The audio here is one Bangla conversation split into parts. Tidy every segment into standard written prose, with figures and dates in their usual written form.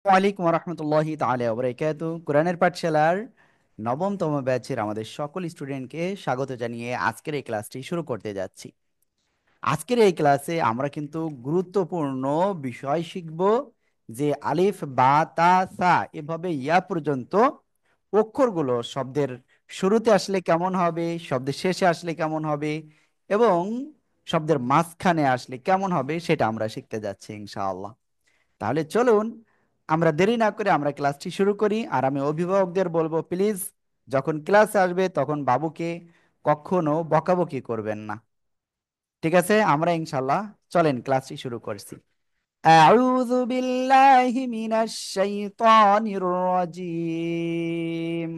ওয়ালাইকুম রহমতুল্লাহি তাআলা ওয়া বারাকাতুহু। কোরআনের পাঠশালার নবমতম ব্যাচের আমাদের সকল স্টুডেন্টকে স্বাগত জানিয়ে আজকের এই ক্লাসটি শুরু করতে যাচ্ছি। আজকের এই ক্লাসে আমরা কিন্তু গুরুত্বপূর্ণ বিষয় শিখব, যে আলিফ বা তা সা এভাবে ইয়া পর্যন্ত অক্ষরগুলো শব্দের শুরুতে আসলে কেমন হবে, শব্দের শেষে আসলে কেমন হবে এবং শব্দের মাঝখানে আসলে কেমন হবে সেটা আমরা শিখতে যাচ্ছি ইনশাআল্লাহ। তাহলে চলুন আমরা দেরি না করে আমরা ক্লাসটি শুরু করি। আর আমি অভিভাবকদের বলবো, প্লিজ যখন ক্লাসে আসবে তখন বাবুকে কখনো বকাবকি করবেন না। ঠিক আছে, আমরা ইনশাল্লাহ চলেন ক্লাসটি শুরু করছি। আউযু বিল্লাহি মিনাশ শাইতানির রাজিম।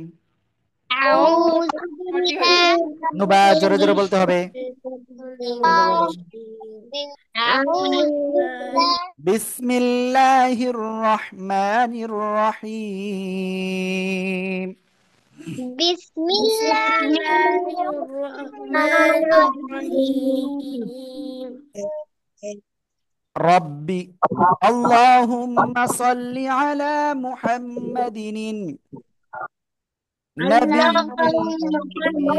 أعوذ بالله নুবা জোরে من জোরে বলতে হবে। الشيطان الرجيم أعوذ بالله বিসমিল্লাহির রহমানির রহিম। بسم الله الرحمن الرحيم ربي اللهم صل على محمد نبي اللهم صل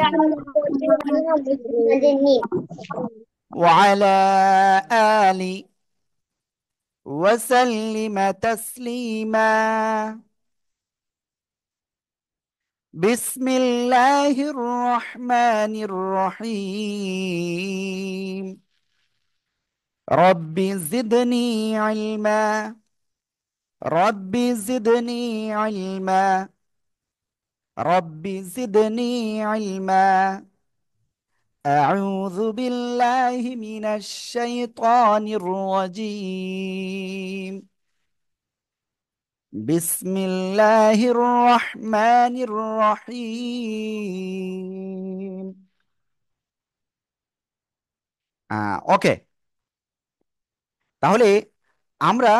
على محمد وعلى آل وسلم تسليما. بسم الله الرحمن الرحيم. رب زدني علما. رب زدني علما. رب زدني علما. أعوذ بالله من الشيطان الرجيم. بسم الله الرحمن الرحيم. ওকে, তাহলে আমরা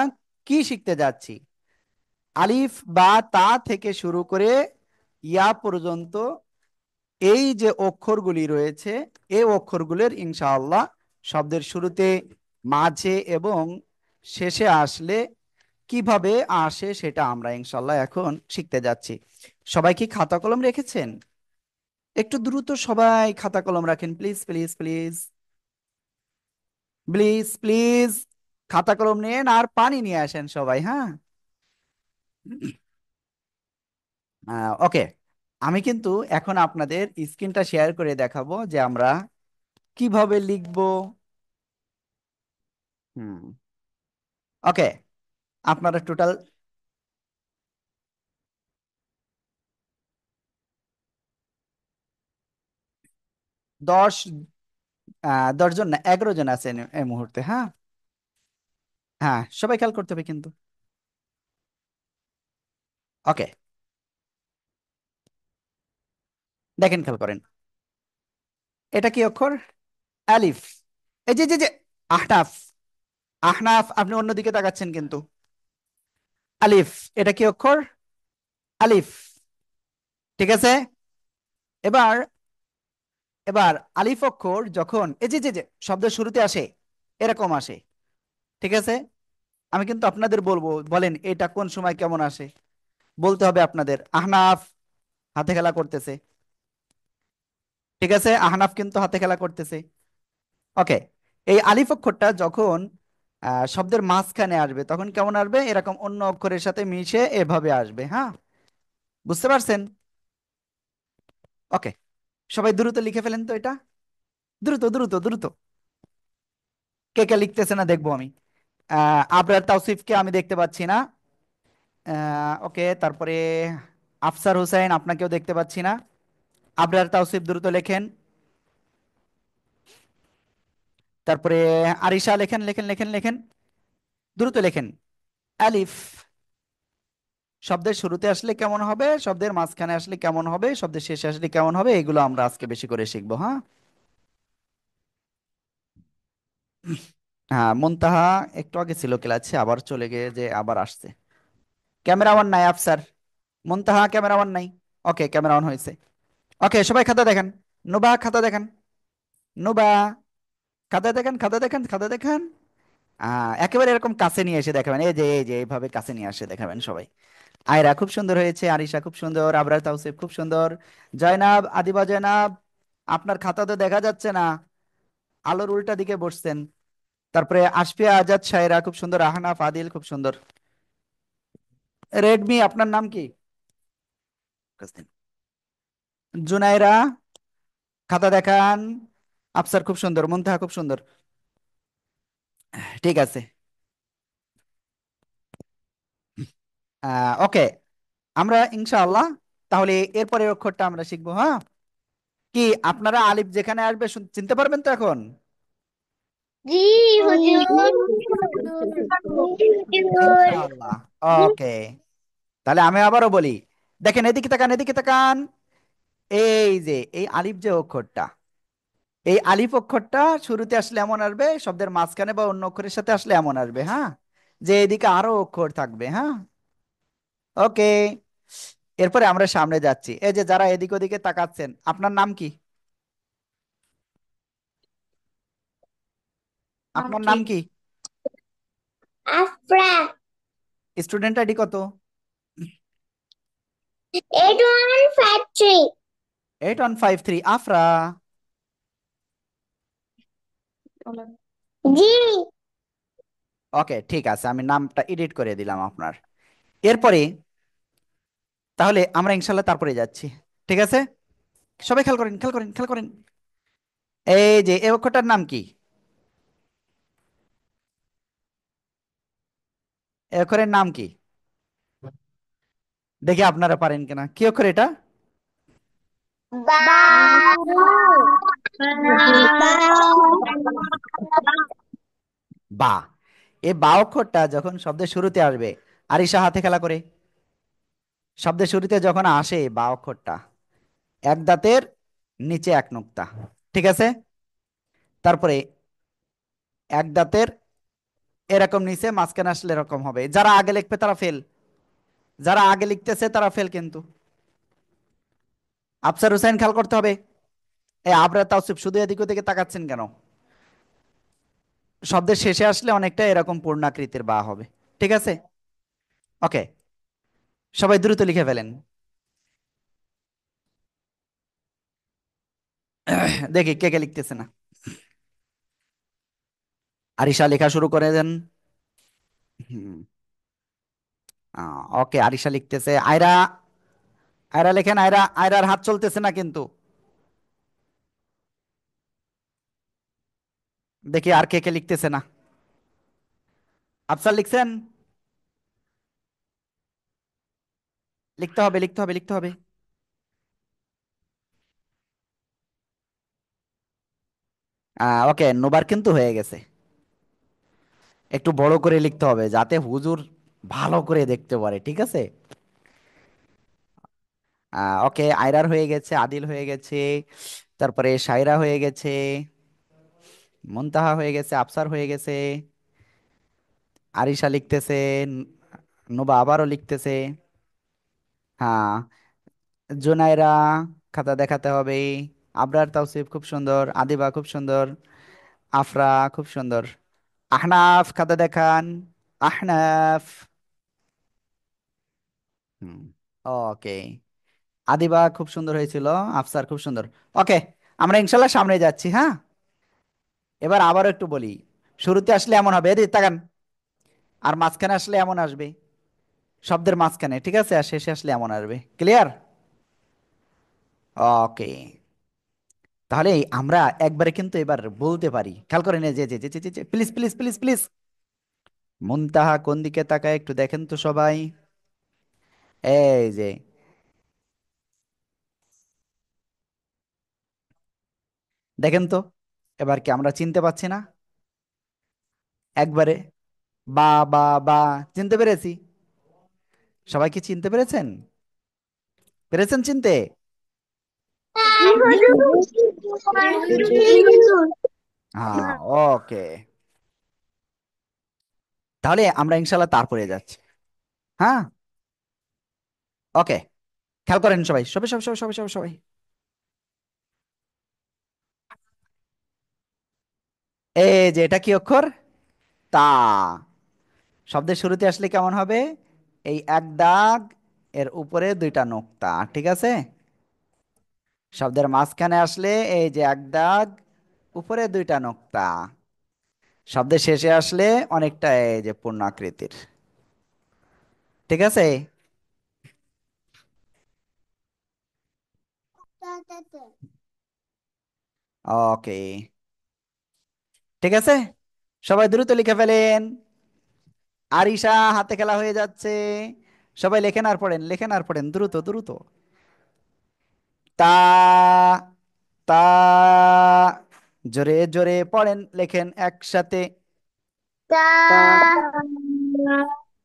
কি শিখতে যাচ্ছি? আলিফ বা তা থেকে শুরু করে ইয়া পর্যন্ত এই যে অক্ষরগুলি রয়েছে, এই অক্ষরগুলোর ইনশাআল্লাহ শব্দের শুরুতে, মাঝে এবং শেষে আসলে কিভাবে আসে সেটা আমরা ইনশাআল্লাহ এখন শিখতে যাচ্ছি। সবাই কি খাতা কলম রেখেছেন? একটু দ্রুত সবাই খাতা কলম রাখেন, please please please please please. খাতা কলম নিন আর পানি নিয়ে আসেন সবাই, হ্যাঁ। ওকে, আমি কিন্তু এখন আপনাদের স্ক্রিনটা শেয়ার করে দেখাবো যে আমরা কিভাবে লিখবো। হুম, ওকে, আপনারা টোটাল 10 10 জন না 11 জন আছেন এই মুহূর্তে, হ্যাঁ। হ্যাঁ, সবাই খেয়াল করতে হবে কিন্তু। ওকে, দেখেন, খেয়াল করেন, এটা কি অক্ষর? আলিফ। এই যে যে যে আহনাফ, আহনাফ আপনি অন্যদিকে তাকাচ্ছেন কিন্তু। আলিফ, এটা কি অক্ষর? আলিফ। ঠিক আছে, এবার এবার আলিফ অক্ষর যখন এই যে যে যে শব্দের শুরুতে আসে, এরকম আসে। ঠিক আছে, আমি কিন্তু আপনাদের বলবো, বলেন এটা কোন সময় কেমন আসে। বলতে হবে আপনাদের। আহনাফ হাতে খেলা করতেছে। ঠিক আছে, আহনাফ কিন্তু হাতে খেলা করতেছে। ওকে, এই আলিফ অক্ষরটা যখন শব্দের মাঝখানে আসবে তখন কেমন আসবে? এরকম অন্য অক্ষরের সাথে মিশে এভাবে আসবে, হ্যাঁ। বুঝতে পারছেন? ওকে, সবাই দ্রুত লিখে ফেলেন তো এটা। দ্রুত দ্রুত দ্রুত। কে কে লিখতেছে না দেখবো আমি। আবরার তাওসিফকে আমি দেখতে পাচ্ছি না। ওকে, তারপরে আফসার হোসেন, আপনাকেও দেখতে পাচ্ছি না। আবরার তাওসিফ দ্রুত লেখেন। তারপরে আরিশা লেখেন লেখেন লেখেন লেখেন, দ্রুত লেখেন। আলিফ শব্দের শুরুতে আসলে কেমন হবে, শব্দের মাঝখানে আসলে কেমন হবে, শব্দের শেষে আসলে কেমন হবে, এগুলো আমরা আজকে বেশি করে শিখবো, হ্যাঁ। হ্যাঁ, মুনতাহা একটু আগে ছিল ক্লাসে, আবার চলে গিয়ে যে আবার আসছে। ক্যামেরা অন নাই আফসার। মুনতাহা ক্যামেরা অন নাই। ওকে, ক্যামেরা অন হয়েছে। ওকে, সবাই খাতা দেখেন। নুবা খাতা দেখেন। নুবা খাতা দেখেন, খাতা দেখেন, খাতা দেখেন। একেবারে এরকম কাছে নিয়ে এসে দেখাবেন, এই যে এইভাবে কাছে নিয়ে এসে দেখাবেন সবাই। আয়রা খুব সুন্দর হয়েছে, আরিশা খুব সুন্দর, আবরার তাওসিফ খুব সুন্দর, জয়নাব, আদিবা জয়নাব, আপনার খাতা তো দেখা যাচ্ছে না, আলোর উল্টা দিকে বসছেন। তারপরে আশফিয়া আজাদ শায়রা খুব সুন্দর, আহনাফ আদিল খুব সুন্দর। রেডমি, আপনার নাম কি? জুনাইরা, খাতা দেখান। আফসার খুব সুন্দর, মুনতাহা খুব সুন্দর। ঠিক আছে। ওকে, আমরা ইনশাআল্লাহ তাহলে এরপরের অক্ষরটা আমরা শিখবো, হ্যাঁ? কি আপনারা আলিফ যেখানে আসবে চিনতে পারবেন তো এখন? জি হুজুর। জি হুজুর। ইনশাআল্লাহ। ওকে, তাহলে আমি আবারও বলি, দেখেন এদিকে তাকান, এদিকে তাকান। এই যে এই আলিফ যে অক্ষরটা, এই আলিফ অক্ষরটা শুরুতে আসলে এমন আসবে, শব্দের মাঝখানে বা অন্য অক্ষরের সাথে আসলে এমন আসবে, হ্যাঁ? যে এদিকে আরো অক্ষর থাকবে, হ্যাঁ? ওকে, এরপরে আমরা সামনে যাচ্ছি। এই যে যারা এদিক ওদিকে তাকাচ্ছেন, আপনার নাম কি? আপনার নাম কি? আফরা। স্টুডেন্ট আইডি কত? 8153। 8153, আফরা। জি। ওকে, ঠিক আছে, আমি নামটা এডিট করে দিলাম আপনার। এরপরে তাহলে আমরা ইনশাল্লাহ তারপরে যাচ্ছি, ঠিক আছে? সবাই খেয়াল করেন, খেয়াল করেন, খেয়াল করেন। এই যে এই অক্ষরটার নাম কি? এই অক্ষরের নাম কি? দেখি আপনারা পারেন কিনা, কি অক্ষর এটা? বা। বা। এই বা অক্ষরটা যখন শব্দের শুরুতে আসবে, আরিশা হাতে খেলা করে, শব্দের শুরুতে যখন আসে বা অক্ষরটা, এক দাঁতের নিচে এক নোক্তা, ঠিক আছে? তারপরে এক দাঁতের এরকম নিচে, মাঝখানে আসলে এরকম হবে। যারা আগে লিখবে তারা ফেল, যারা আগে লিখতেছে তারা ফেল কিন্তু। আফসার হুসাইন খেয়াল করতে হবে। এই আবরা তাওসিফ শুধু এদিক ওদিকে তাকাচ্ছেন কেন? শব্দের শেষে আসলে অনেকটা এরকম পূর্ণাকৃতির বা হবে, ঠিক আছে? ওকে, সবাই দ্রুত লিখে ফেলেন। দেখি কে কে লিখতেছে না। আরিশা লেখা শুরু করে দেন। হুম, ওকে, আরিশা লিখতেছে। আয়রা, আয়রা লেখেন। আয়রা, আয়রার হাত চলতেছে না কিন্তু। দেখি আর কে কে লিখতেছে না। আফসার লিখছেন? লিখতে হবে, লিখতে হবে, লিখতে হবে। ওকে, নোবার কিন্তু হয়ে গেছে। একটু বড় করে লিখতে হবে যাতে হুজুর ভালো করে দেখতে পারে, ঠিক আছে? ওকে, আয়রার হয়ে গেছে, আদিল হয়ে গেছে, তারপরে সায়রা হয়ে গেছে, মুনতাহা হয়ে গেছে, আফসার হয়ে গেছে, আরিশা লিখতেছে, নোবা আবারও লিখতেছে। হ্যাঁ, জুনাইরা, খাতা দেখাতে হবে। আবরার তাওসিফ খুব সুন্দর, আদিবা খুব সুন্দর, আফরা খুব সুন্দর। আহনাফ, খাতা দেখান। আহনাফ। হুম, ওকে, আদিবা খুব সুন্দর হয়েছিল, আফসার খুব সুন্দর। ওকে, আমরা ইনশাল্লাহ সামনে যাচ্ছি, হ্যাঁ? এবার আবারও একটু বলি, শুরুতে আসলে এমন হবে, এদিকে তাকান, আর মাঝখানে আসলে এমন আসবে, শব্দের মাঝখানে, ঠিক আছে? আর শেষে আসলে এমন আসবে, ক্লিয়ার? ওকে, তাহলে আমরা একবারে কিন্তু এবার বলতে পারি, খেয়াল করেন, এই যে প্লিজ প্লিজ প্লিজ প্লিজ, মুনতাহা কোন দিকে তাকায় একটু দেখেন তো সবাই। এই যে দেখেন তো, এবার কি আমরা চিনতে পাচ্ছি না? একবারে বা, বা, বা, চিনতে পেরেছি? সবাই কি চিনতে পেরেছেন? পেরেছেন চিনতে? জি হুজুর। জি হুজুর। হ্যাঁ, ওকে, তাহলে আমরা ইনশাল্লাহ তারপরে যাচ্ছি, হ্যাঁ? ওকে, খেয়াল করেন সবাই, সবাই সবাই সবাই সবাই সবাই সবাই। এই যে এটা কি অক্ষর? তা। শব্দের শুরুতে আসলে কেমন হবে? এই এক দাগ, এর উপরে দুইটা নোক্তা, ঠিক আছে। শব্দের মাঝখানে আসলে এই যে এক দাগ, উপরে দুইটা নোক্তা। শব্দের শেষে আসলে অনেকটা এই যে পূর্ণ আকৃতির, ঠিক আছে। ওকে, ঠিক আছে। সবাই দ্রুত লিখে ফেলেন। আরিশা, হাতে খেলা হয়ে যাচ্ছে। সবাই লেখেন আর পড়েন, লেখেন আর পড়েন, দ্রুত দ্রুত। তা, তা, জোরে জোরে পড়েন, লেখেন একসাথে। Ta,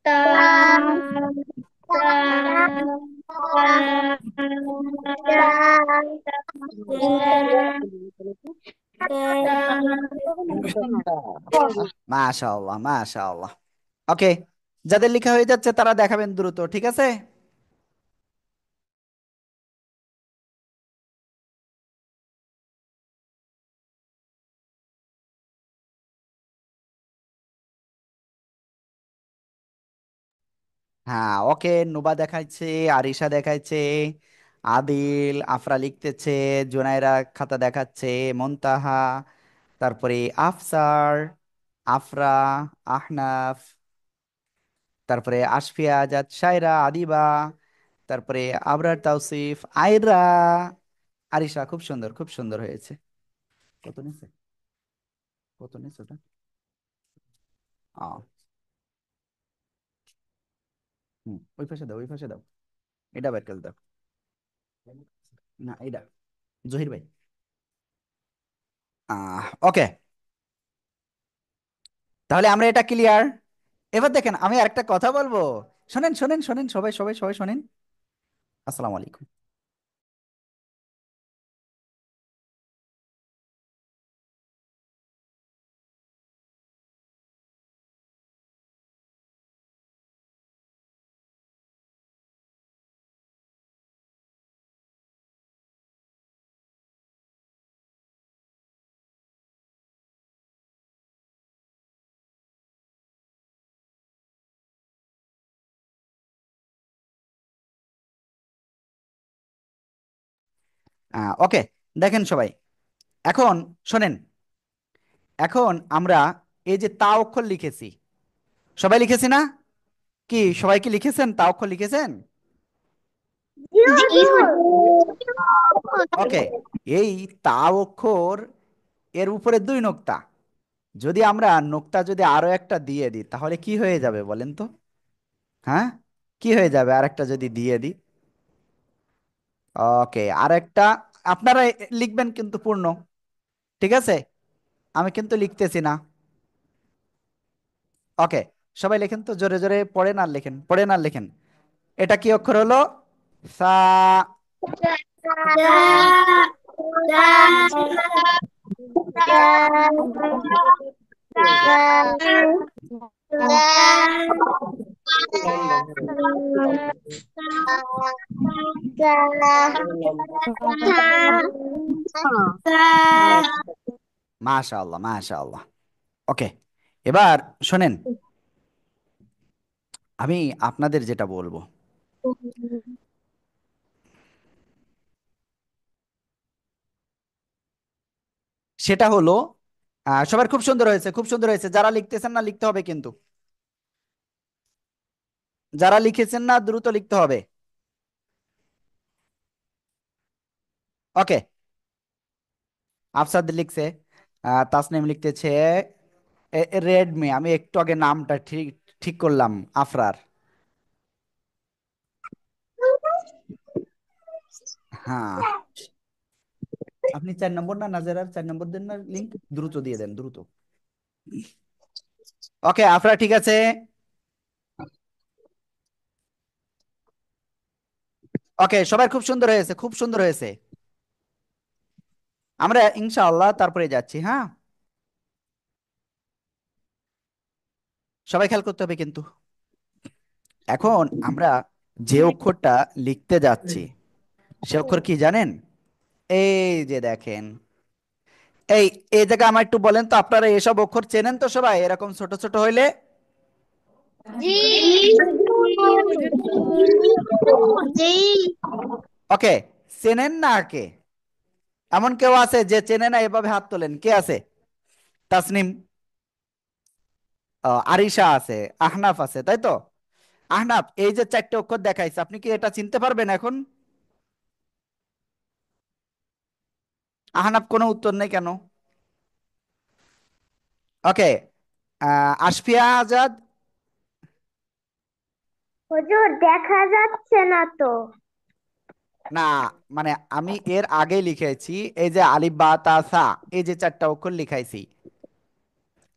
ta, মাশাআল্লাহ, মাশাআল্লাহ। ওকে, যাদের লেখা হয়ে যাচ্ছে তারা দেখাবেন দ্রুত, ঠিক আছে। হ্যাঁ, ওকে, নুবা দেখাইছে, আরিশা দেখাইছে, আদিল, আফরা লিখতেছে, জুনাইরা খাতা দেখাচ্ছে, মুনতাহা, তারপরে আফসার, আফরা, আহনাফ, তারপরে আশফিয়া, আজাদ, শায়রা, আদিবা, তারপরে আবরার, তাওসিফ, আয়রা, আরিশা, খুব সুন্দর, খুব সুন্দর হয়েছে। কত নিছে? কত নিছে ওটা? ওই পাশে দাও, ওই পাশে দাও। এটা বের করে দাও। না, এটা জহির ভাই। ওকে, তাহলে আমরা এটা ক্লিয়ার। এবার দেখেন, আমি আরেকটা কথা বলবো। শোনেন শোনেন শোনেন, সবাই সবাই সবাই শোনেন। আসসালামু আলাইকুম। ওকে, দেখেন সবাই, এখন শোনেন। এখন আমরা এই যে তা অক্ষর লিখেছি, সবাই লিখেছি না? কি সবাই কি লিখেছেন? তা অক্ষর লিখেছেন? ওকে, এই তা অক্ষর, এর উপরে দুই নোক্তা। যদি আমরা নোক্তা যদি আরো একটা দিয়ে দিই তাহলে কি হয়ে যাবে বলেন তো? হ্যাঁ, কি হয়ে যাবে আর একটা যদি দিয়ে দিই? ওকে, আর একটা, আপনারা লিখবেন কিন্তু পূর্ণ, ঠিক আছে। আমি কিন্তু লিখতেছি না। ওকে, সবাই লেখেন তো, জোরে জোরে পড়েন আর লেখেন, পড়েন আর লেখেন। এটা কি অক্ষর হলো? সা। মাশাআল্লাহ, মাশাআল্লাহ। ওকে, এবার শোনেন, আমি আপনাদের যেটা বলবো সেটা হলো, সবার খুব সুন্দর হয়েছে, খুব সুন্দর হয়েছে। যারা লিখতেছেন না লিখতে হবে কিন্তু, যারা লিখেছেন না দ্রুত লিখতে হবে। ওকে, আফসাদ লিখছে, তাসনিম লিখতেছে, রেডমি, আমি একটু আগে নামটা ঠিক ঠিক করলাম, আফরার। হ্যাঁ, আপনি 4 নম্বর না, নাজেরার 4 নম্বর দেন না, লিংক দ্রুত দিয়ে দেন, দ্রুত। ওকে, আফরা ঠিক আছে। ওকে, সবার খুব সুন্দর হয়েছে, খুব সুন্দর হয়েছে। আমরা ইনশাআল্লাহ তারপরে যাচ্ছি, হ্যাঁ। সবাই খেয়াল করতে হবে কিন্তু। এখন আমরা যে অক্ষরটা লিখতে যাচ্ছি সে অক্ষর কি জানেন? এই যে দেখেন, এই এই জায়গায় আমার একটু বলেন তো, আপনারা এসব অক্ষর চেনেন তো সবাই এরকম ছোট ছোট হইলে? জি জি ওকে, চেনেন না কে? এমন কেউ আছে যে চেনে না? এভাবে হাত তোলেন, কে আছে? তাসনিম, আরিশা আছে, আহনাফ আছে, তাই তো? আহনাফ, এই যে চারটে অক্ষর দেখাইছে, আপনি কি এটা চিনতে পারবেন এখন? আহনাফ কোনো উত্তর নেই কেন? ওকে, আশফিয়া আজাদ। হুজুর দেখা যাচ্ছে না তো। না, মানে আমি এর আগে লিখেছি, এই যে আলিফ বা তা সা, এই যে চারটা অক্ষর লিখাইছি,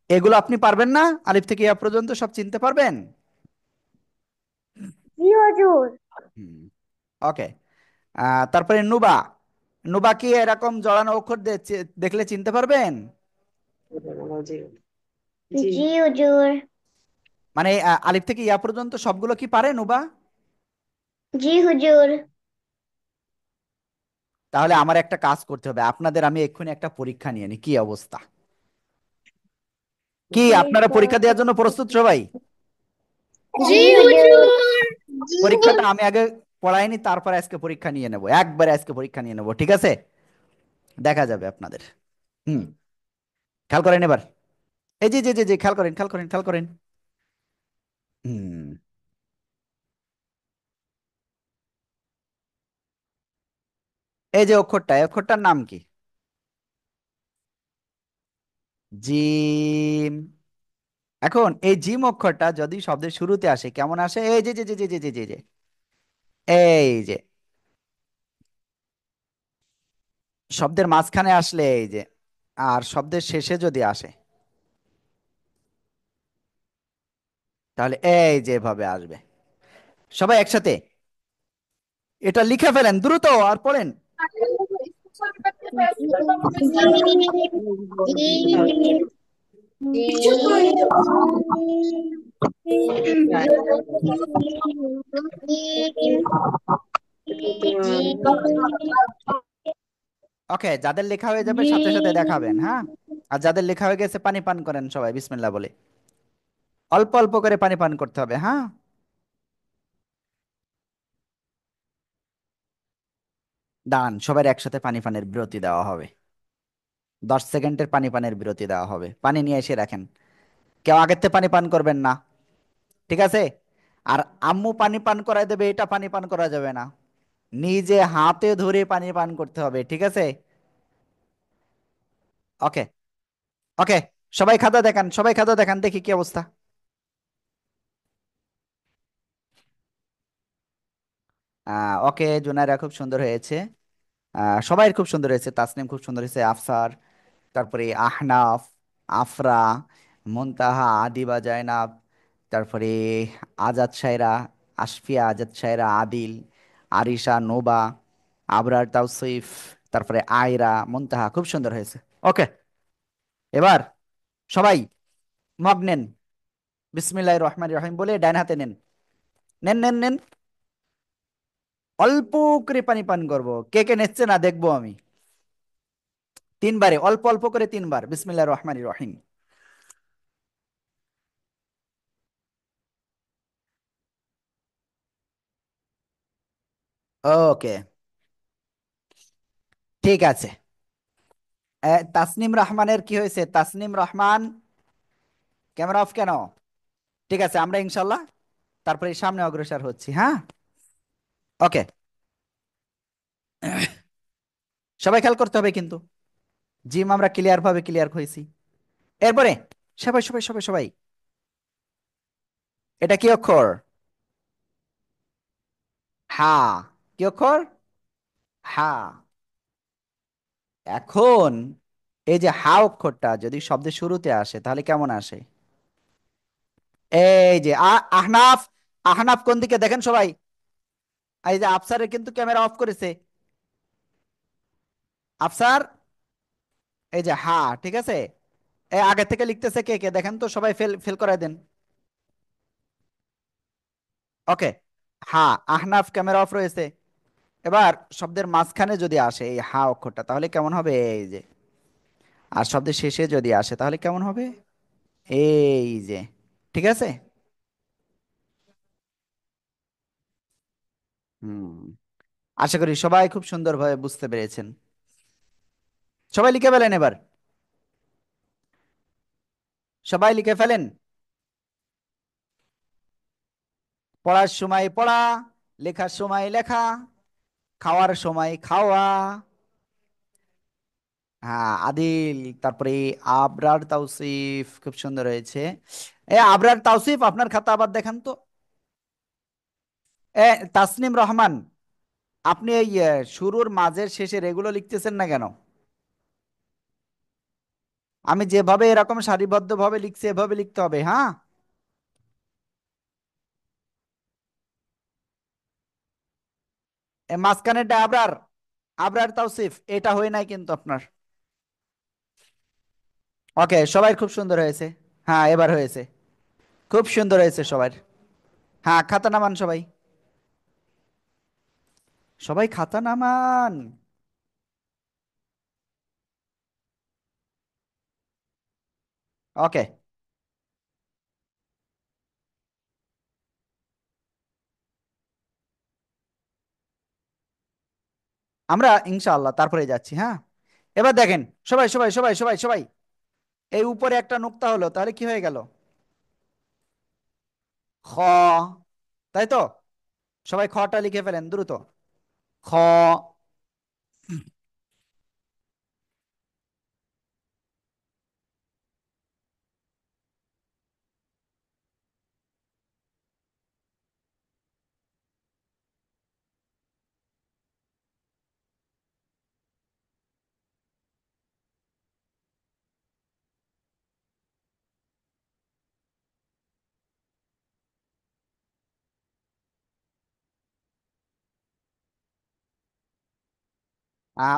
এগুলো আপনি পারবেন না? আলিফ থেকে ইয়া পর্যন্ত সব চিনতে পারবেন? জি হুজুর। হুম, ওকে। তারপরে নুবা, নুবা কি এরকম জড়ানো অক্ষর দেখলে চিনতে পারবেন? জি হুজুর। মানে আলিফ থেকে ইয়া পর্যন্ত সবগুলো কি পারে নুবা? জি হুজুর। তাহলে আমার একটা কাজ করতে হবে, আপনাদের আমি এক্ষুনি একটা পরীক্ষা নিয়ে নিই, কি অবস্থা? কি জি আপনারা পরীক্ষা দেওয়ার জন্য প্রস্তুত সবাই? জি হুজুর। জি পরীক্ষাটা আমি আগে পড়াইনি, তারপরে আজকে পরীক্ষা নিয়ে নেব, একবারে আজকে পরীক্ষা নিয়ে নেব, ঠিক আছে? দেখা যাবে আপনাদের। হুম, খেয়াল করেন এবার। এই যে জি জি জি, খেয়াল করেন, খেয়াল করেন, খেয়াল করেন। হুম, এই যে অক্ষরটা, এই অক্ষরটার নাম কি? জিম। এখন এই জিম অক্ষরটা যদি শব্দের শুরুতে আসে কেমন আসে? এই যে জি জি জি জি জি জি জি, এই যে শব্দের মাঝখানে আসলে এই যে, আর শব্দের শেষে যদি আসে তাহলে এই যেভাবে আসবে। সবাই একসাথে এটা লিখে ফেলেন দ্রুত আর পড়েন। ওকে, যাদের লেখা হয়ে যাবে সাথে সাথে দেখাবেন, হ্যাঁ? আর যাদের লেখা হয়ে গেছে পানি পান করেন সবাই বিসমিল্লাহ বলে। অল্প অল্প করে পানি পান করতে হবে, হ্যাঁ? দাঁড়ান, সবার একসাথে পানি পানের বিরতি দেওয়া হবে। 10 সেকেন্ডের পানি পানের বিরতি দেওয়া হবে, পানি নিয়ে এসে রাখেন। কেউ আগের থেকে পানি পান করবেন না, ঠিক আছে? আর আম্মু পানি পান করাই দেবে, এটা পানি পান করা যাবে না, নিজে হাতে ধরে পানি পান করতে হবে, ঠিক আছে? ওকে, ওকে, সবাই খাতা দেখান, সবাই খাতা দেখান, দেখি কি অবস্থা। ওকে, জুনায়রা খুব সুন্দর হয়েছে। সবাই খুব সুন্দর হয়েছে, তাসনিম খুব সুন্দর হয়েছে, আফসার, তারপরে আহনাফ, আফরা, মুনতাহা, আদিবা, জায়নাব, তারপরে আজাদ শায়রা, আশফিয়া, আজাদ শায়রা, আদিল, আরিশা, নোবা, আবরার, তাওসিফ, তারপরে আয়রা, মুনতাহা, খুব সুন্দর হয়েছে। ওকে, এবার সবাই মগ নেন, বিসমিল্লাহির রহমানির রহিম বলে ডান হাতে নেন। নেন নেন নেন, অল্প করে পানি পান করবো, কে কে নিচ্ছে না দেখবো আমি। তিনবারে, অল্প অল্প করে তিনবার, বিসমিল্লাহির রহমানির রহিম। ওকে, ঠিক আছে। তাসনিম রহমানের কি হয়েছে? তাসনিম রহমান, ক্যামেরা অফ কেন? ঠিক আছে, আমরা ইনশাল্লাহ তারপরে সামনে অগ্রসর হচ্ছি, হ্যাঁ? ওকে, সবাই খেয়াল করতে হবে কিন্তু। জিম আমরা ক্লিয়ার ভাবে ক্লিয়ার হয়েছি। এরপরে সবাই সবাই সবাই সবাই, এটা কি অক্ষর? হা। কি অক্ষর? হা। এখন এই যে হা অক্ষরটা যদি শব্দের শুরুতে আসে তাহলে কেমন আসে? এই যে আহনাফ, আহনাফ কোন দিকে দেখেন সবাই? এই যে আফসারের কিন্তু ক্যামেরা অফ করেছে, আফসার, এই যে হা, ঠিক আছে? আগে থেকে লিখতেছে কে কে দেখেন তো, সবাই ফেল ফেল করাই দেন। ওকে, হা, আহনাফ ক্যামেরা অফ রয়েছে। এবার শব্দের মাঝখানে যদি আসে এই হা অক্ষরটা তাহলে কেমন হবে? এই যে আর শব্দের শেষে যদি আসে তাহলে কেমন হবে? এই যে, ঠিক আছে। হুম, আশা করি সবাই খুব সুন্দরভাবে বুঝতে পেরেছেন। সবাই লিখে ফেলেন এবার। সবাই লিখে ফেলেন। পড়ার সময় পড়া, লেখার সময় লেখা, খাওয়ার সময় খাওয়া। হ্যাঁ, আদিল, তারপরে আবরার তাওসিফ, খুব সুন্দর হয়েছে। আবরার তাওসিফ, আপনার খাতা আবার দেখান তো। তাসনিম রহমান, আপনি এই শুরুর মাঝের শেষের এগুলো লিখতেছেন না কেন? আমি যেভাবে এরকম সারিবদ্ধভাবে লিখছি এভাবে লিখতে হবে, হ্যাঁ। মাঝখানেরটা আবরার, আবরার তাওসিফ, এটা হয় নাই কিন্তু আপনার। ওকে, সবাই খুব সুন্দর হয়েছে। হ্যাঁ, এবার হয়েছে। খুব সুন্দর হয়েছে সবার। হ্যাঁ, খাতা নামান সবাই। সবাই খাতা নামান। ওকে, আমরা ইনশাআল্লাহ তারপরে যাচ্ছি, হ্যাঁ। এবার দেখেন, সবাই সবাই সবাই সবাই সবাই, এই উপরে একটা নুক্তা হলো তাহলে কি হয়ে গেল? খ, তাই তো। সবাই খটা লিখে ফেলেন দ্রুত। খ।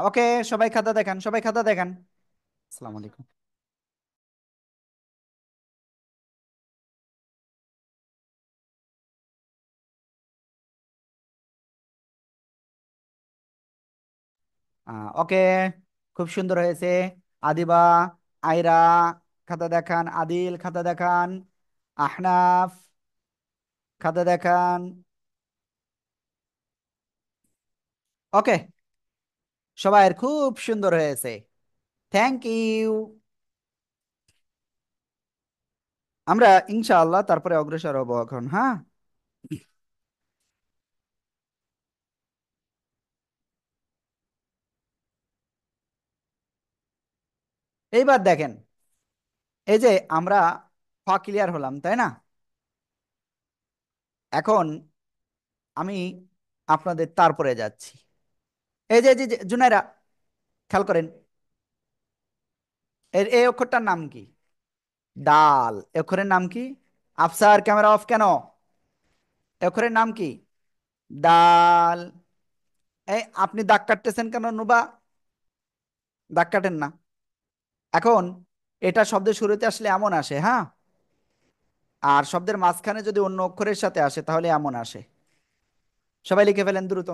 ওকে, সবাই খাতা দেখান, সবাই খাতা দেখান। আসসালামু আলাইকুম। ওকে, খুব সুন্দর হয়েছে। আদিবা, আয়রা, খাতা দেখান। আদিল, খাতা দেখান। আহনাফ, খাতা দেখান। ওকে, সবাই খুব সুন্দর হয়েছে। Thank you. আমরা ইনশাআল্লাহ তারপরে অগ্রসর হবো এখন, হ্যাঁ। এইবার দেখেন, এই যে আমরা ক্লিয়ার হলাম, তাই না? এখন আমি আপনাদের তারপরে যাচ্ছি। এই যে জুনাইরা, খেয়াল করেন, এর এই অক্ষরটার নাম কি? ডাল। এই অক্ষরের নাম কি? আফসার, ক্যামেরা অফ কেন? এই অক্ষরের নাম কি? ডাল। এই আপনি দাগ কাটতেছেন কেন নুবা? দাগ কাটেন না। এখন এটা শব্দের শুরুতে আসলে এমন আসে, হ্যাঁ। আর শব্দের মাঝখানে যদি অন্য অক্ষরের সাথে আসে তাহলে এমন আসে। সবাই লিখে ফেলেন দ্রুত।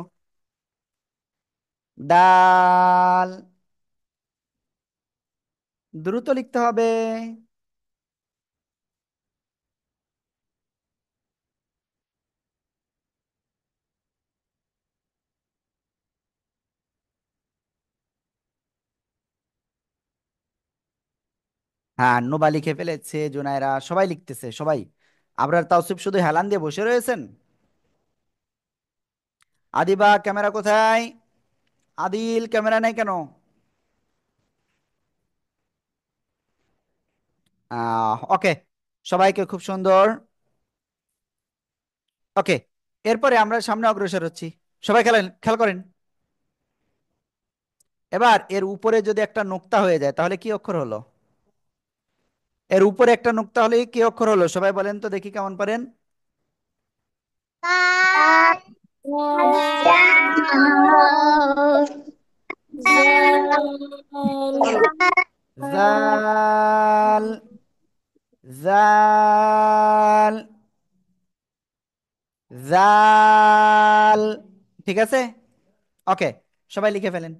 ডাল। দ্রুত লিখতে হবে। হ্যাঁ, নোবা লিখে ফেলেছে, জুনায়রা, সবাই লিখতেছে সবাই। আবরার তাওসিফ শুধু হেলান দিয়ে বসে রয়েছেন। আদিবা, ক্যামেরা কোথায়? আদিল, ক্যামেরা নেই কেন? ওকে, সবাইকে খুব সুন্দর। ওকে, এরপরে আমরা সামনে অগ্রসর হচ্ছি। সবাই খেলেন, খেয়াল করেন। এবার এর উপরে যদি একটা নোক্তা হয়ে যায় তাহলে কি অক্ষর হলো? এর উপরে একটা নোক্তা হলে কি অক্ষর হলো? সবাই বলেন তো দেখি কেমন পারেন। জাল। জাল। জাল। ঠিক আছে। ওকে, সবাই লিখে ফেলেন।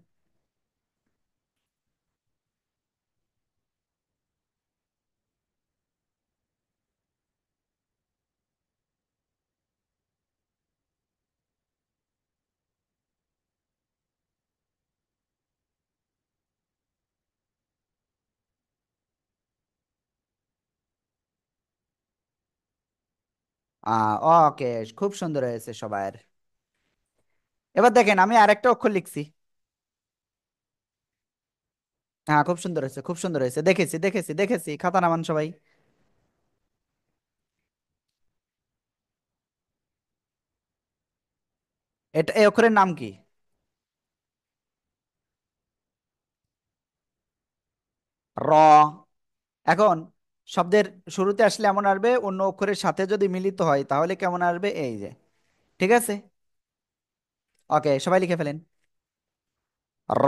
ওকে, খুব সুন্দর হয়েছে সবার। এবার দেখেন আমি আরেকটা অক্ষর লিখছি। হ্যাঁ, খুব সুন্দর হয়েছে, খুব সুন্দর হয়েছে, দেখেছি দেখেছি দেখেছি, খাতা নামান সবাই। এটা এই অক্ষরের নাম কি? র। এখন শব্দের শুরুতে আসলে এমন আসবে, অন্য অক্ষরের সাথে যদি মিলিত হয় তাহলে কেমন আসবে, এই যে। ঠিক আছে। ওকে, সবাই লিখে ফেলেন। র।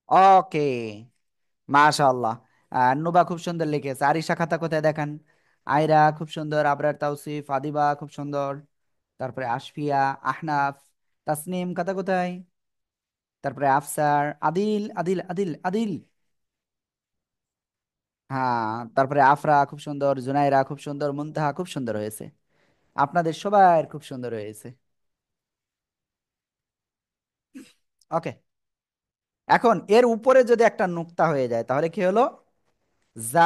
ওকে, মাশাআল্লাহ। নুবা খুব সুন্দর লিখেছে। আরিশা খাতা কোথায় দেখান। আয়রা খুব সুন্দর, আবরার, তাওসিফ, আদিবা খুব সুন্দর। তারপরে আশফিয়া, আহনাফ, তাসনিম খাতা কোথায়। তারপরে আফসার, আদিল আদিল আদিল আদিল। হ্যাঁ, তারপরে আফরা খুব সুন্দর, জুনাইরা খুব সুন্দর, মুনতাহা খুব সুন্দর হয়েছে। আপনাদের সবার খুব সুন্দর হয়েছে। ওকে। এখন এর উপরে যদি একটা নুক্তা হয়ে যায় তাহলে কি হলো? যা।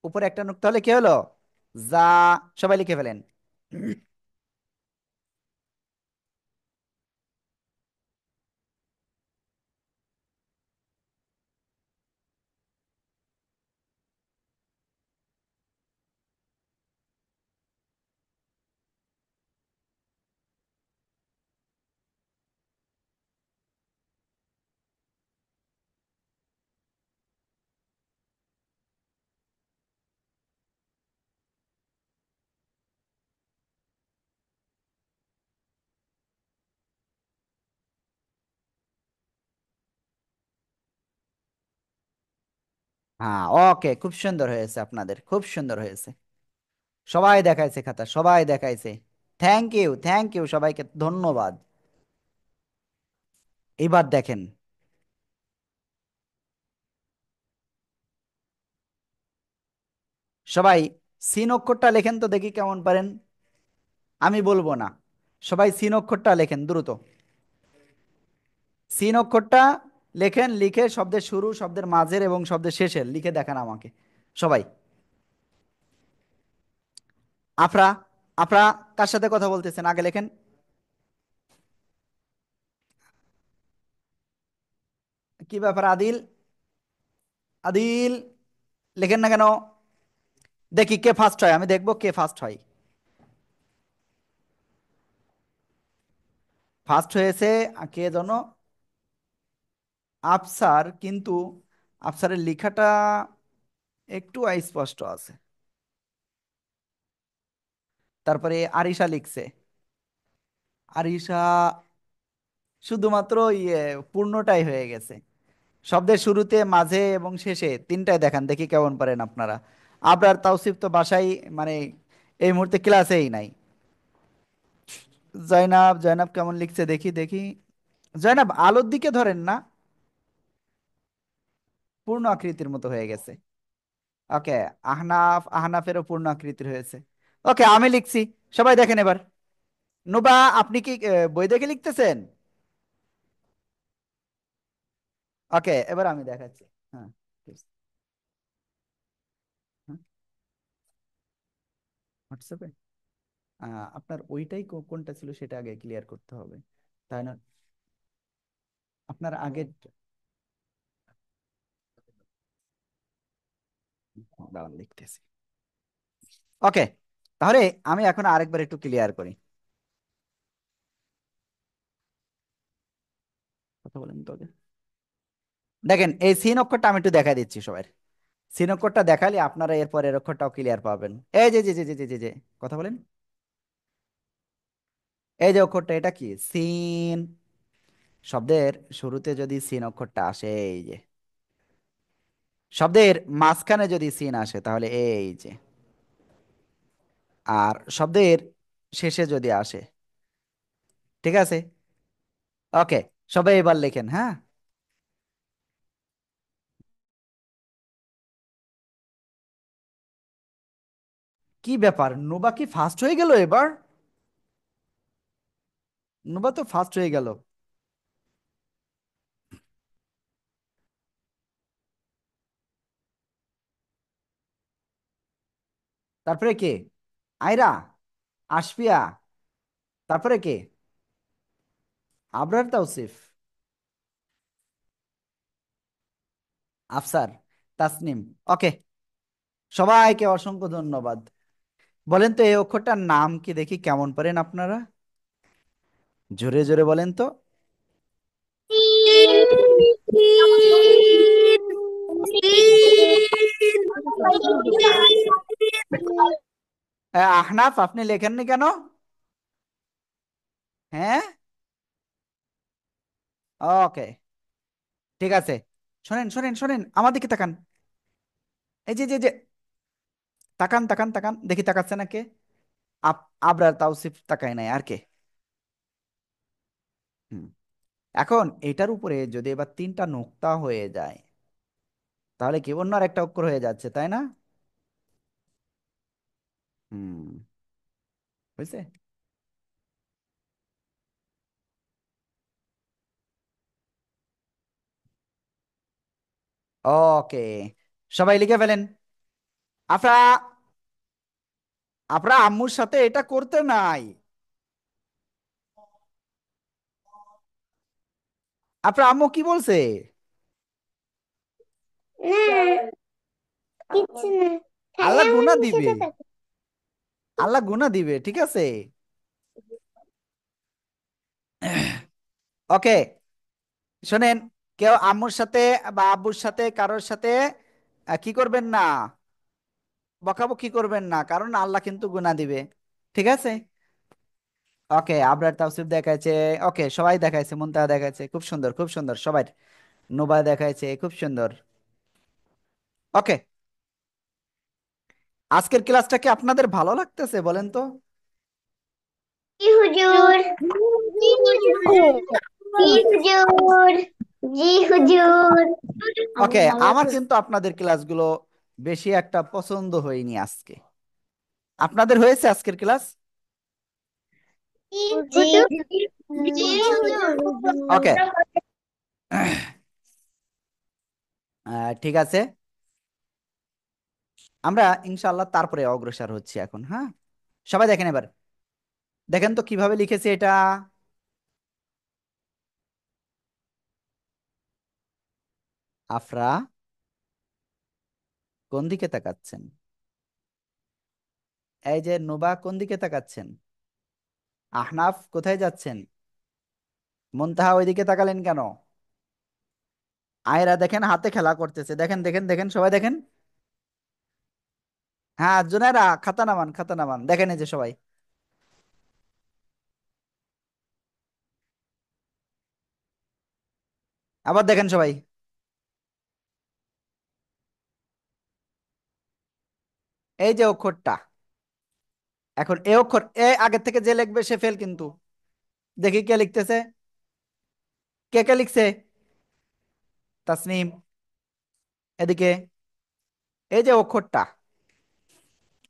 উপরে একটা নুক্তা হলে কি হলো? যা। সবাই লিখে ফেলেন। হ্যাঁ, ওকে, খুব সুন্দর হয়েছে, আপনাদের খুব সুন্দর হয়েছে। সবাই দেখাইছে খাতা, সবাই দেখাইছে। থ্যাংক ইউ, থ্যাংক ইউ, সবাইকে ধন্যবাদ। এবার দেখেন সবাই, সিন অক্ষরটা লেখেন তো দেখি কেমন পারেন। আমি বলবো না, সবাই সিন অক্ষরটা লেখেন দ্রুত। সিন অক্ষরটা লেখেন, লিখে শব্দের শুরু, শব্দের মাঝের এবং শব্দের শেষের লিখে দেখান আমাকে সবাই। আফরা, আফরা কার সাথে কথা বলতেছেন আগে লেখেন। কি ব্যাপার আদিল, আদিল লেখেন না কেন? দেখি কে ফার্স্ট হয়, আমি দেখবো কে ফার্স্ট হয়। ফার্স্ট হয়েছে কে জানো? আফসার, কিন্তু আফসারের লেখাটা একটু অস্পষ্ট আছে। তারপরে আরিশা লিখছে। আরিশা শুধুমাত্র ইয়ে পূর্ণটাই হয়ে গেছে। শব্দের শুরুতে, মাঝে এবং শেষে তিনটায় দেখান দেখি কেমন পারেন আপনারা। আবরার, তাওসিফ তো বাসায়, মানে এই মুহূর্তে ক্লাসেই নাই। জয়নাব, জয়নাব কেমন লিখছে দেখি দেখি। জয়নাব আলোর দিকে ধরেন না, পূর্ণ আকৃতির মতো হয়ে গেছে। ওকে। আহনাফ, আহনাফেরও পূর্ণ আকৃতির হয়েছে। ওকে, আমি লিখছি, সবাই দেখেন এবার। নুবা, আপনি কি বই দেখে লিখতেছেন? ওকে, এবার আমি দেখাচ্ছি। হ্যাঁ, ঠিক আছে। হ্যাঁ, হোয়াটসঅ্যাপে আপনার ওইটাই কোনটা ছিল সেটা আগে ক্লিয়ার করতে হবে, তাই না? আপনার আগের, দাঁড়ান লিখতেছি। ওকে, তাহলে আমি এখন আরেকবার একটু ক্লিয়ার করি। কথা বলেন তো আগে। দেখেন এই সিন অক্ষরটা আমি একটু দেখা দিচ্ছি সবাই। সিন অক্ষরটা দেখালে আপনারা এরপর এর অক্ষরটাও ক্লিয়ার পাবেন। এই যে যে যে যে যে যে যে, কথা বলেন। এই যে অক্ষরটা, এটা কি? সিন। শব্দের শুরুতে যদি সিন অক্ষরটা আসে, এই যে, শব্দের মাঝখানে যদি সিন আসে তাহলে এই যে, আর শব্দের শেষে যদি আসে, ঠিক আছে? ওকে, সবাই এবার লেখেন, হ্যাঁ। কি ব্যাপার, নুবা কি ফার্স্ট হয়ে গেল এবার? নুবা তো ফার্স্ট হয়ে গেল। তারপরে কে? আয়রা, আশফিয়া, তারপরে কে? আবরার, তাওসিফ, আফসার, তাসনিম। ওকে, সবাইকে অসংখ্য ধন্যবাদ। বলেন তো এই অক্ষরটার নাম কি, দেখি কেমন পারেন আপনারা, জোরে জোরে বলেন তো। আহনাফ, আপনি লেখেননি কেন? হ্যাঁ, ওকে, ঠিক আছে। শোনেন শোনেন শোনেন, আমার দিকে তাকান। এই যে যে যে, তাকান তাকান তাকান, দেখি তাকাচ্ছে না কে? আবরার, তাওসিফ তাকায় নাই, আর কে? হুম। এখন এটার উপরে যদি এবার তিনটা নোক্তা হয়ে যায়, তাহলে কি অন্য আর একটা অক্ষর হয়ে যাচ্ছে, তাই না? হুম, বুঝছে? ওকে, সবাই লিখে ফেলেন। আফরা, আপনারা আম্মুর সাথে এটা করতে নাই। আপনার আম্মু কি বলছে? না, কিচ্ছু না। আল্লাহ আমার গুনাহ নিচে দিবে, তো থাকে। আল্লাহ গুনাহ দিবে, ঠিক আছে? ওকে, শোনেন, কেউ আম্মুর সাথে বা আব্বুর সাথে কারোর সাথে কি করবেন না, বকাবকি করবেন না, কারণ আল্লাহ কিন্তু গুনাহ দিবে, ঠিক আছে? ওকে, আবরার, তাওসিফ দেখাইছে। ওকে, সবাই দেখাইছে, মুনতাহা দেখাইছে, খুব সুন্দর খুব সুন্দর সবাই। নোবা দেখাইছে, খুব সুন্দর। ওকে, আজকের ক্লাসটা কি আপনাদের ভালো লাগতেছে বলেন তো? জি হুজুর। জি হুজুর। জি হুজুর। জি হুজুর। ওকে, আমার কিন্তু আপনাদের ক্লাসগুলো বেশি একটা পছন্দ হয়নি আজকে। আপনাদের হয়েছে আজকের ক্লাস? জি জি হুজুর। ওকে, ঠিক আছে, আমরা ইনশাআল্লাহ তারপরে অগ্রসর হচ্ছি এখন, হ্যাঁ। সবাই দেখেন এবার, দেখেন তো কিভাবে লিখেছে এটা। আফরা, কোন দিকে তাকাচ্ছেন? এই যে নুবা, কোন দিকে তাকাচ্ছেন? আহনাফ, কোথায় যাচ্ছেন? মুনতাহা, ওইদিকে তাকালেন কেন? আয়রা দেখেন হাতে খেলা করতেছে, দেখেন দেখেন দেখেন, সবাই দেখেন। হ্যাঁ, জুনায়রা, খাতা নামান খাতা নামান, দেখেন এই যে সবাই। আবার দেখেন সবাই, এই যে অক্ষরটা, এখন এ অক্ষর, এ আগের থেকে যে লিখবে সে ফেল কিন্তু। দেখি কে লিখতেছে, কে কে লিখছে? তাসনিম, এদিকে। এই যে অক্ষরটা,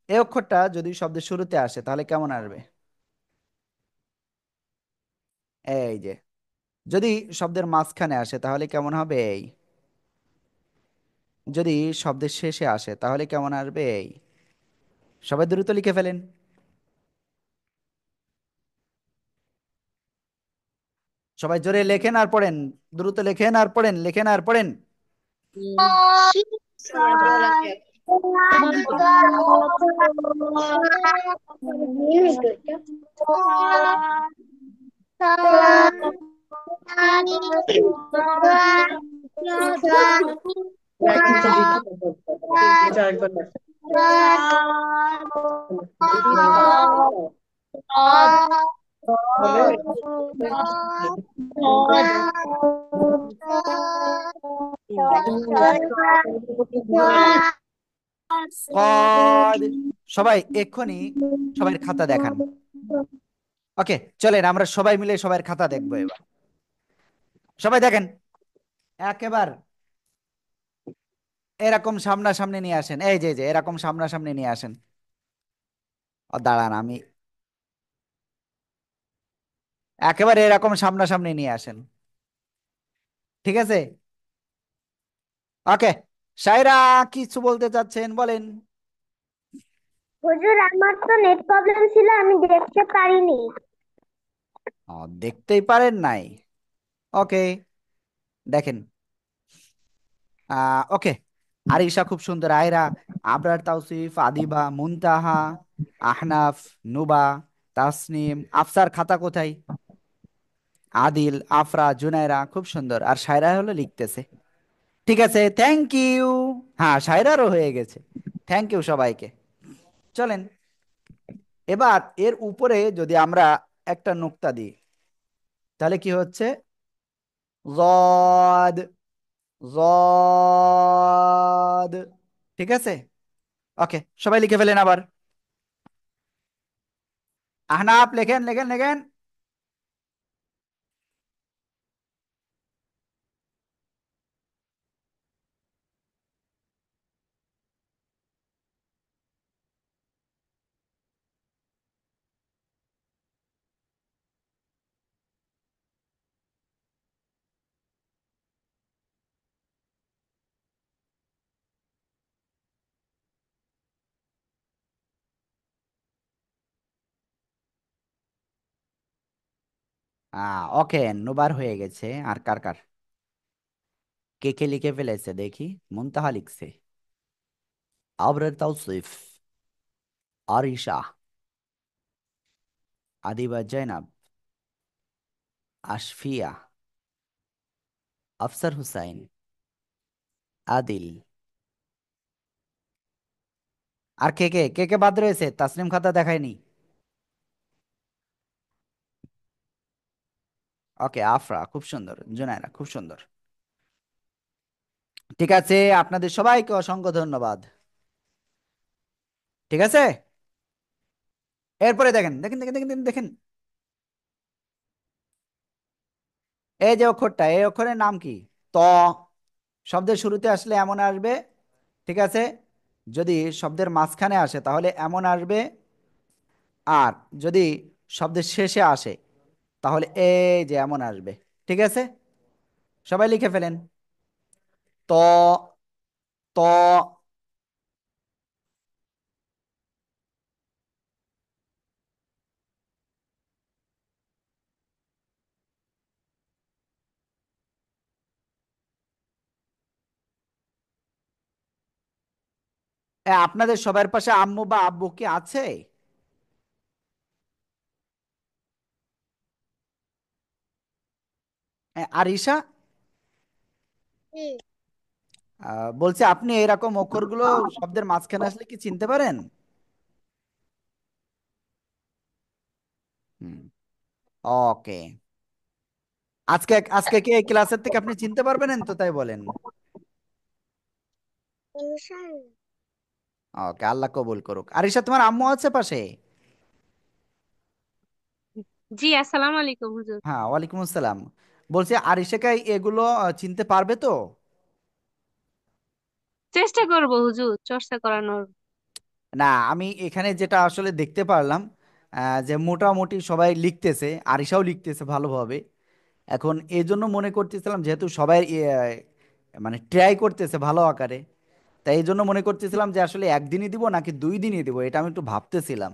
এই অক্ষরটা যদি শব্দের শুরুতে আসে তাহলে কেমন আসবে? এই যে, যদি শব্দের মাঝখানে আসে তাহলে কেমন হবে? এই, যদি শব্দের শেষে আসে তাহলে কেমন আসবে? এই, সবাই দ্রুত লিখে ফেলেন। সবাই জোরে লেখেন আর পড়েন, দ্রুত লেখেন আর পড়েন, লেখেন আর পড়েন। কদ। সবাই এক্ষুনি সবাই খাতা দেখান। ওকে, চলেন আমরা সবাই মিলে সবার খাতা দেখবো এবার। সবাই দেখেন, একেবারে এরকম সামনাসামনি নিয়ে আসেন, এই যে যে এরকম সামনাসামনি নিয়ে আসেন। ও দাঁড়ান, আমি একেবারে এরকম সামনাসামনি নিয়ে আসেন, ঠিক আছে? ওকে, সাইরা কিছু বলতে চাচ্ছেন, বলেন। হুজুর, আমার তো নেট প্রবলেম ছিল, আমি দেখতে পারিনি। ও, দেখতেই পারেন নাই। ওকে, দেখেন। ওকে, আরিশা খুব সুন্দর, আয়রা, আবরার, তাওসিফ, আদিবা, মুনতাহা, আহনাফ, নুবা, তাসনিম, আফসার খাতা কোথায়? আদিল, আফরা, জুনাইরা, খুব সুন্দর। আর সায়রা হলো লিখতেছে। ঠিক আছে, থ্যাংক ইউ। হ্যাঁ, সায়রারও হয়ে গেছে। থ্যাংক ইউ সবাইকে। চলেন, এবার এর উপরে যদি আমরা একটা নোক্তা দিই, তাহলে কি হচ্ছে? জদ, জদ। ঠিক আছে, ওকে, সবাই লিখে ফেলেন আবার। আহনাফ লেখেন, লেখেন, লেখেন। ওকে, নুবার হয়ে গেছে। আর কার কার? কে কে লিখে ফেলেছে দেখি? মুনতাহা লিখছে, আবরার, তাওসিফ, আরিশা, আদিবা, জৈনাব, আশফিয়া, আফসার হুসাইন, আদিল। আর কে কে কে কে বাদ রয়েছে? তাসনিম খাতা দেখায়নি। ওকে, আফরা খুব সুন্দর, জুনায়রা খুব সুন্দর। ঠিক আছে, আপনাদের সবাইকে অসংখ্য ধন্যবাদ। ঠিক আছে, এরপরে দেখেন, দেখেন, দেখেন, দেখেন, দেখেন, দেখেন। এই যে অক্ষরটা, এই অক্ষরের নাম কি? ত। শব্দের শুরুতে আসলে এমন আসবে, ঠিক আছে? যদি শব্দের মাঝখানে আসে তাহলে এমন আসবে। আর যদি শব্দের শেষে আসে তাহলে এই যে এমন আসবে। ঠিক আছে, সবাই লিখে ফেলেন। ত, ত। আপনাদের সবার পাশে আম্মু বা আব্বু কি আছে? আরিশা, বলছি আপনি এরকম অক্ষরগুলো শব্দের মাঝখানে আসলে কি চিনতে পারেন? হুম, ওকে। আজকে আজকে কি এই ক্লাসের থেকে আপনি চিনতে পারবেন তো, তাই বলেন। ওকে, আল্লাহ কবুল করুক। আরিশা, তোমার আম্মু আছে পাশে? জি, আসসালামু আলাইকুম হুজুর। হ্যাঁ, ওয়ালাইকুম আসসালাম। বলছি আরিশাকে এগুলো চিনতে পারবে তো? চেষ্টা করব হুজুর চর্চা করানোর। না, আমি এখানে যেটা আসলে দেখতে পারলাম, যে মোটামুটি সবাই লিখতেছে, আরিশাও লিখতেছে ভালোভাবে। এখন এই জন্য মনে করতেছিলাম, যেহেতু সবাই মানে ট্রাই করতেছে ভালো আকারে, তাই এই জন্য মনে করতেছিলাম যে আসলে একদিনই দিব নাকি 2 দিনই দিব, এটা আমি একটু ভাবতেছিলাম।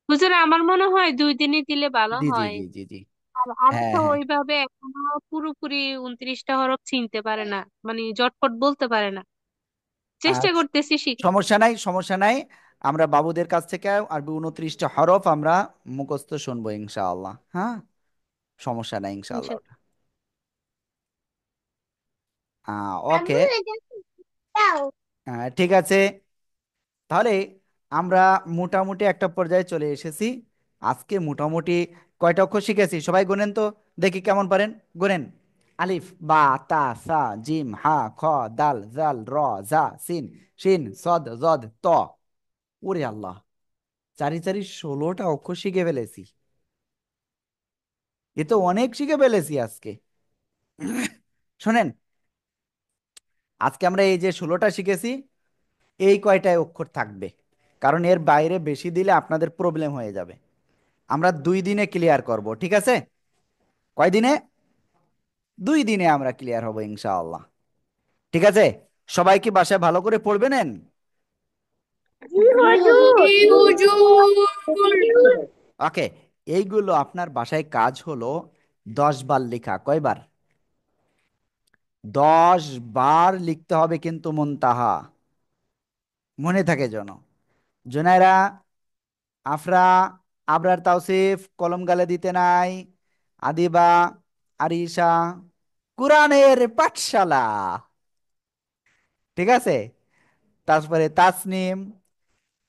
হুজুর, আমার মনে হয় 2 দিনই দিলে ভালো জি, জি, হয়। জি, জি, জি। আর আমি হ্যাঁ, তো হ্যাঁ। ওইভাবে এখনো পুরোপুরি 29টা হরফ চিনতে পারে না, মানে জটপট বলতে পারে না। আহ, চেষ্টা করতেছি শিখে। সমস্যা নাই, সমস্যা নাই। আমরা বাবুদের কাছ থেকে আরবি 29টা হরফ আমরা মুখস্থ শুনবো ইনশাআল্লাহ। হ্যাঁ, সমস্যা নাই ইনশাআল্লাহ। ইনশাআল্লাহ। ওকে, ঠিক আছে। তাহলে আমরা মোটামুটি একটা পর্যায়ে চলে এসেছি। আজকে মোটামুটি কয়টা অক্ষর শিখেছি সবাই গুনেন তো, দেখি কেমন পারেন। গুনেন। আলিফ, বা, তা, সা, জিম, হা, খ, দাল, জাল, র, জা, সিন, শিন, সদ, জদ, ত। ওরে আল্লাহ, চারি চারি 16টা অক্ষর শিখে ফেলেছি। এ তো অনেক শিখে ফেলেছি আজকে। শোনেন, আজকে আমরা এই যে 16টা শিখেছি, এই কয়টায় অক্ষর থাকবে, কারণ এর বাইরে বেশি দিলে আপনাদের প্রবলেম হয়ে যাবে। আমরা 2 দিনে ক্লিয়ার করব, ঠিক আছে? কয় দিনে? 2 দিনে আমরা ক্লিয়ার হব ইনশাআল্লাহ। ঠিক আছে, সবাই কি বাসায় ভালো করে পড়বে নেন? জি জি হুজুর। হুজুর। ওকে, এইগুলো আপনার বাসায় কাজ হলো 10 বার লেখা। কয়বার? 10 বার লিখতে হবে কিন্তু মুনতাহা, মনে থাকে যেন। জুনায়রা, আফরা, আবরার, তাওসিফ কলম গালে দিতে নাই, আদিবা, আরিশা, কোরআনের পাঠশালা, ঠিক আছে? তারপরে তাসনিম,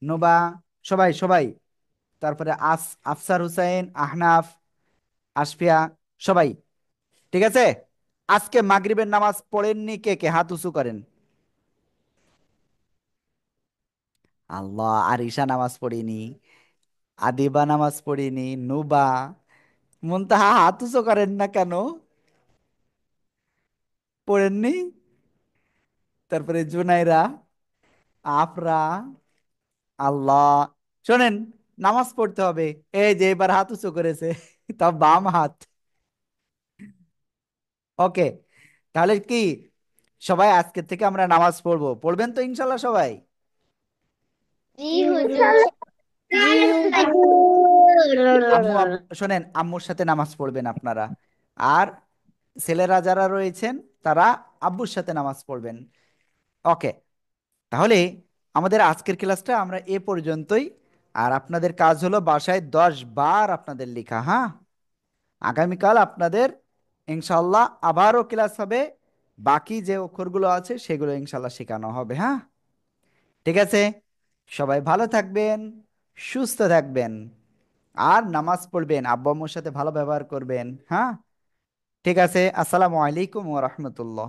নোবা, সবাই সবাই। তারপরে আফসার হুসাইন, আহনাফ, আশফিয়া, সবাই। ঠিক আছে, আজকে মাগরিবের নামাজ পড়েননি কে কে? হাত উঁচু করেন। আল্লাহ, আরিশা নামাজ পড়িনি, আদিবা নামাজ পড়িনি, নুবা, মুনতাহা হাত উঁচু করেন না কেন? পড়েননি? তারপরে জুনাইরা, আফরা, আল্লাহ। শোনেন, নামাজ পড়তে হবে। এই যে এবার হাত উঁচু করেছে, তা বাম হাত। ওকে, তাহলে কি সবাই আজকে থেকে আমরা নামাজ পড়বো? পড়বেন তো ইনশাল্লাহ সবাই? জি হুজুর। ইনশাআল্লাহ জি আম্মু হুজুর। শোনেন, আম্মুর সাথে নামাজ পড়বেন আপনারা। আর ছেলেরা যারা রয়েছেন, তারা আব্বুর সাথে নামাজ পড়বেন। ওকে, তাহলে আমাদের আজকের ক্লাসটা আমরা এ পর্যন্তই। আর আপনাদের কাজ হলো বাসায় 10 বার আপনাদের লেখা, হ্যাঁ? আগামীকাল আপনাদের ইনশাল্লাহ আবারও ক্লাস হবে। বাকি যে অক্ষরগুলো আছে সেগুলো ইনশাল্লাহ শেখানো হবে, হ্যাঁ? ঠিক আছে, সবাই ভালো থাকবেন, সুস্থ থাকবেন, আর নামাজ পড়বেন, আব্বু আম্মুর সাথে ভালো ব্যবহার করবেন, হ্যাঁ? ঠিক আছে, আসসালামু আলাইকুম ওয়া রাহমাতুল্লাহ।